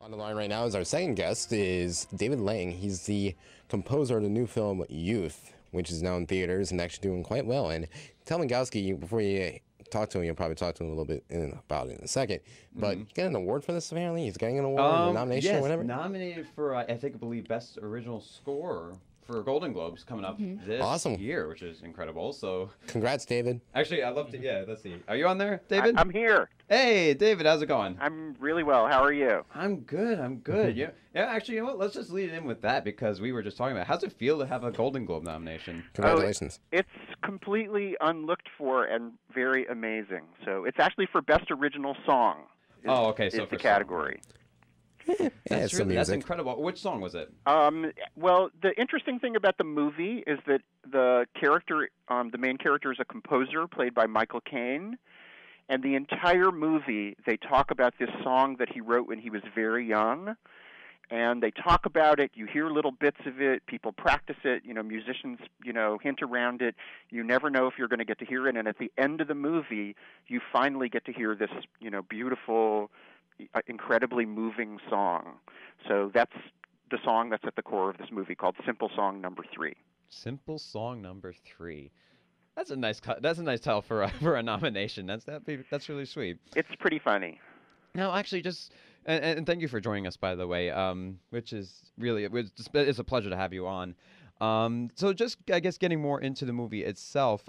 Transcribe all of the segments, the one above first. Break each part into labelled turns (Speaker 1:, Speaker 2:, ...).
Speaker 1: On the line right now is our second guest is David Lang. He's the composer of the new film Youth, which is now in theaters and actually doing quite well. And tell Migowski, before you talk to him, you'll probably talk to him a little bit about it in a second. But you get an award for this, apparently? He's getting an award, a nomination or whatever?
Speaker 2: Nominated for, I believe, Best Original Score for Golden Globes coming up this year, which is incredible. So,
Speaker 1: congrats, David.
Speaker 2: Actually, I'd love to. Yeah, let's see. Are you on there, David?
Speaker 3: I'm here.
Speaker 2: Hey, David, how's it going?
Speaker 3: I'm really well. How are you?
Speaker 2: I'm good. Yeah. Actually, you know what? Let's just lead in with that because we were just talking about how's it feel to have a Golden Globe nomination?
Speaker 1: Congratulations.
Speaker 3: It's completely unlooked for and very amazing. So it's actually for Best Original Song.
Speaker 2: Okay. So
Speaker 3: is the category.
Speaker 1: That's
Speaker 2: incredible. Which song was it?
Speaker 3: Well, the interesting thing about the movie is that the character, the main character, is a composer played by Michael Caine, and the entire movie they talk about this song that he wrote when he was very young, and they talk about it. You hear little bits of it. People practice it. Musicians, hint around it. You never know if you're going to get to hear it, and at the end of the movie, you finally get to hear this, beautiful, incredibly moving song. So that's the song that's at the core of this movie, called Simple Song Number 3.
Speaker 2: Simple Song Number 3. That's a nice title for a nomination. That's really sweet.
Speaker 3: It's pretty funny.
Speaker 2: Now, actually, and thank you for joining us, by the way. Which is really it's a pleasure to have you on. So just I guess getting more into the movie itself.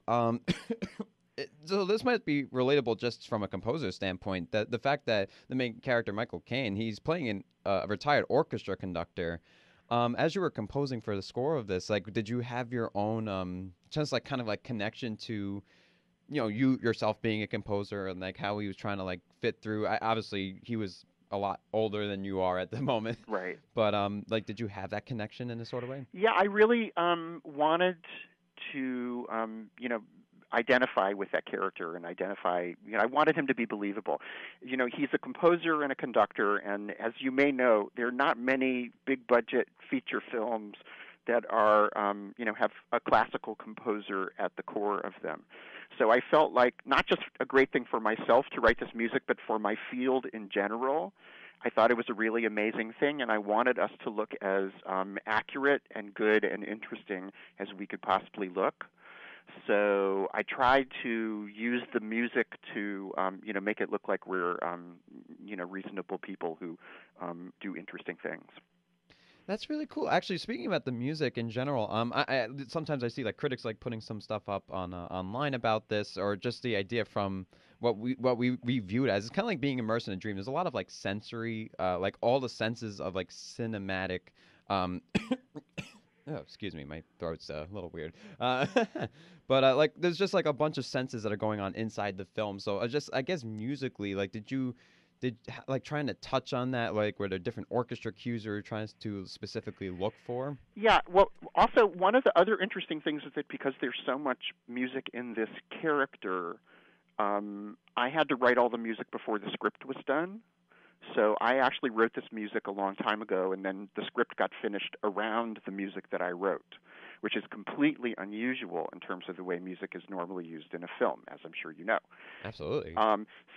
Speaker 2: So this might be relatable just from a composer standpoint. That the fact that the main character, Michael Caine, he's playing a retired orchestra conductor. As you were composing for the score of this, did you have your own kind of connection to, you yourself being a composer and how he was trying to fit through? Obviously, he was a lot older than you are at the moment,
Speaker 3: right?
Speaker 2: But did you have that connection in a sort of way?
Speaker 3: Yeah, I really wanted to identify with that character and I wanted him to be believable. He's a composer and a conductor, and as you may know, there are not many big budget feature films that are, have a classical composer at the core of them. So I felt like not just a great thing for myself to write this music, but for my field in general. I thought it was a really amazing thing, and I wanted us to look as accurate and good and interesting as we could possibly look. So I tried to use the music to, make it look like we're, reasonable people who do interesting things.
Speaker 2: That's really cool. Actually, speaking about the music in general, I sometimes I see critics putting some stuff up on online about this, or just the idea from what we view it as. It's kind of like being immersed in a dream. There's a lot of sensory, all the senses of cinematic. Oh, excuse me, my throat's a little weird. But there's just a bunch of senses that are going on inside the film. So I guess musically, did trying to touch on that, were there different orchestra cues you were trying to specifically look for?
Speaker 3: Yeah, well, also one of the other interesting things is that because there's so much music in this character, I had to write all the music before the script was done. So I actually wrote this music a long time ago, and then the script got finished around the music that I wrote, which is completely unusual in terms of the way music is normally used in a film, as I'm sure you know.
Speaker 2: Absolutely.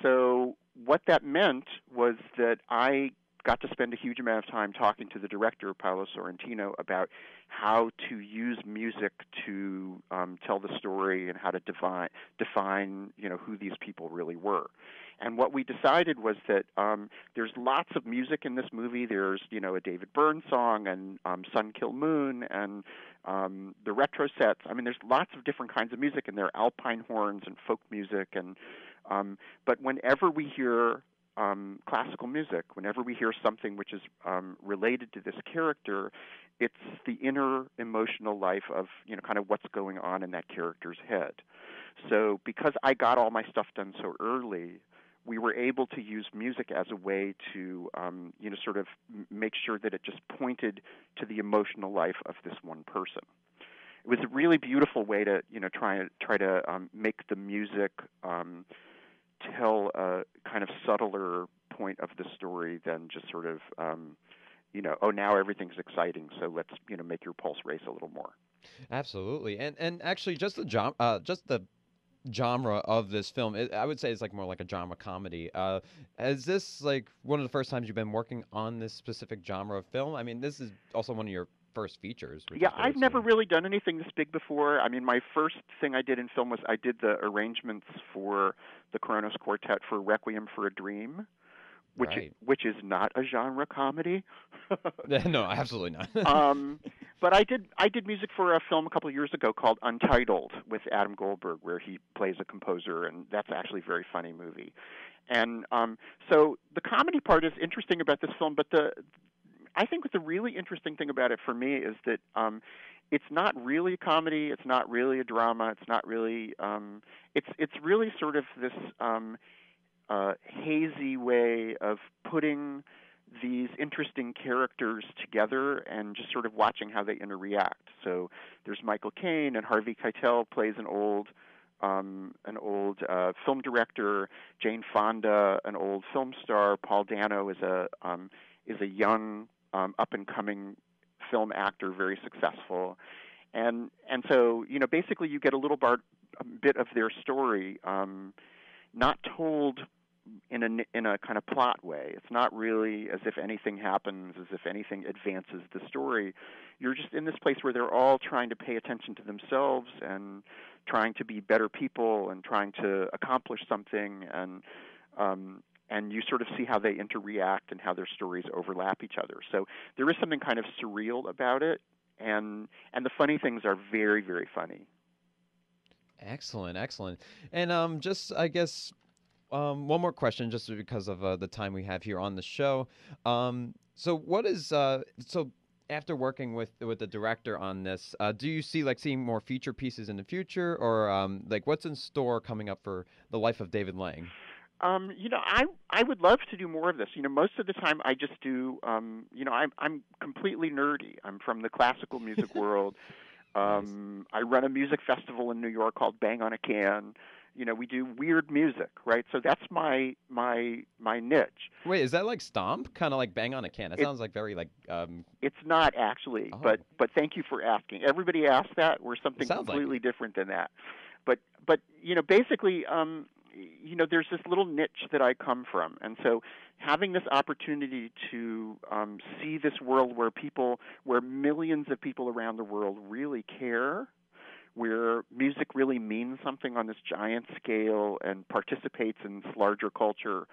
Speaker 3: So what that meant was that I got to spend a huge amount of time talking to the director, Paolo Sorrentino, about how to use music to tell the story and how to define who these people really were. And what we decided was that there's lots of music in this movie. There's, a David Byrne song and Sun Kill Moon and the retro sets. I mean, there's lots of different kinds of music, and there are alpine horns and folk music. And but whenever we hear classical music, whenever we hear something which is related to this character, it's the inner emotional life of, kind of what's going on in that character's head. So because I got all my stuff done so early, we were able to use music as a way to, sort of make sure that it just pointed to the emotional life of this one person. It was a really beautiful way to, try to make the music tell a kind of subtler point of the story than just sort of, now everything's exciting, so let's, make your pulse race a little more.
Speaker 2: Absolutely, and actually, just the genre of this film. I would say it's like more like a genre comedy. Is this like one of the first times you've been working on this specific genre of film? I mean, this is also one of your first features, which
Speaker 3: Yeah,
Speaker 2: is
Speaker 3: I've
Speaker 2: great
Speaker 3: never
Speaker 2: too.
Speaker 3: really done anything this big before. I mean, my first thing I did in film was I did the arrangements for the Kronos Quartet for Requiem for a Dream, which
Speaker 2: Right.
Speaker 3: which is not a genre comedy.
Speaker 2: No, absolutely not.
Speaker 3: um, but I did music for a film a couple of years ago called Untitled with Adam Goldberg, where he plays a composer, and that's actually a very funny movie. And so the comedy part is interesting about this film, but I think the really interesting thing about it for me is that it's not really a comedy, it's not really a drama, it's not really it's really sort of this hazy way of putting these interesting characters together and just sort of watching how they interact. So there's Michael Caine, and Harvey Keitel plays an old film director. Jane Fonda, an old film star. Paul Dano is a young up and coming film actor, very successful. And so basically you get a bit of their story, not told in a kind of plot way. It's not really as if anything happens, as if anything advances the story. You're just in this place where they're all trying to pay attention to themselves and trying to be better people and trying to accomplish something, and you sort of see how they interact and how their stories overlap each other. So there is something kind of surreal about it, and the funny things are very, very funny.
Speaker 2: Excellent, excellent. And just I guess one more question, just because of the time we have here on the show. So what is so after working with the director on this, do you see like seeing more feature pieces in the future, or like what's in store coming up for the life of David Lang?
Speaker 3: I would love to do more of this. Most of the time I just do. I'm completely nerdy. I'm from the classical music world.
Speaker 2: Nice.
Speaker 3: I run a music festival in New York called Bang on a Can. We do weird music, right? So that's my niche.
Speaker 2: Wait, is that like stomp? Kind of like bang on a can? That
Speaker 3: It
Speaker 2: sounds like very like
Speaker 3: it's not actually,
Speaker 2: oh,
Speaker 3: but thank you for asking. Everybody asks that. We're
Speaker 2: it
Speaker 3: something
Speaker 2: sounds like
Speaker 3: completely
Speaker 2: it.
Speaker 3: different than that. But basically, there's this little niche that I come from, and so having this opportunity to see this world where millions of people around the world really care, where music really means something on this giant scale and participates in this larger culture,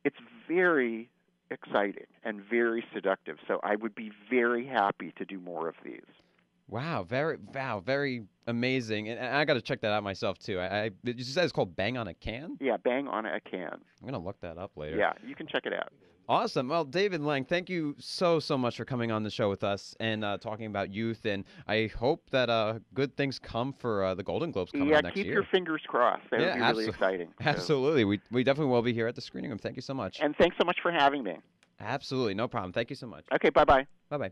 Speaker 3: it's very exciting and very seductive. So I would be very happy to do more of these.
Speaker 2: Wow, very amazing. And I got to check that out myself too. You said it's called Bang on a Can?
Speaker 3: Yeah, Bang on a Can.
Speaker 2: I'm gonna look that up later.
Speaker 3: Yeah, you can check it out.
Speaker 2: Awesome. Well, David Lang, thank you so much for coming on the show with us and talking about youth. And I hope that good things come for the Golden Globes coming
Speaker 3: Yeah,
Speaker 2: up next
Speaker 3: keep
Speaker 2: year.
Speaker 3: your fingers crossed. That would be really exciting. So.
Speaker 2: Absolutely. We definitely will be here at the screening room. Thank you so much.
Speaker 3: And thanks so much for having me.
Speaker 2: Absolutely, no problem. Thank you so much.
Speaker 3: Okay, bye-bye.
Speaker 2: Bye bye.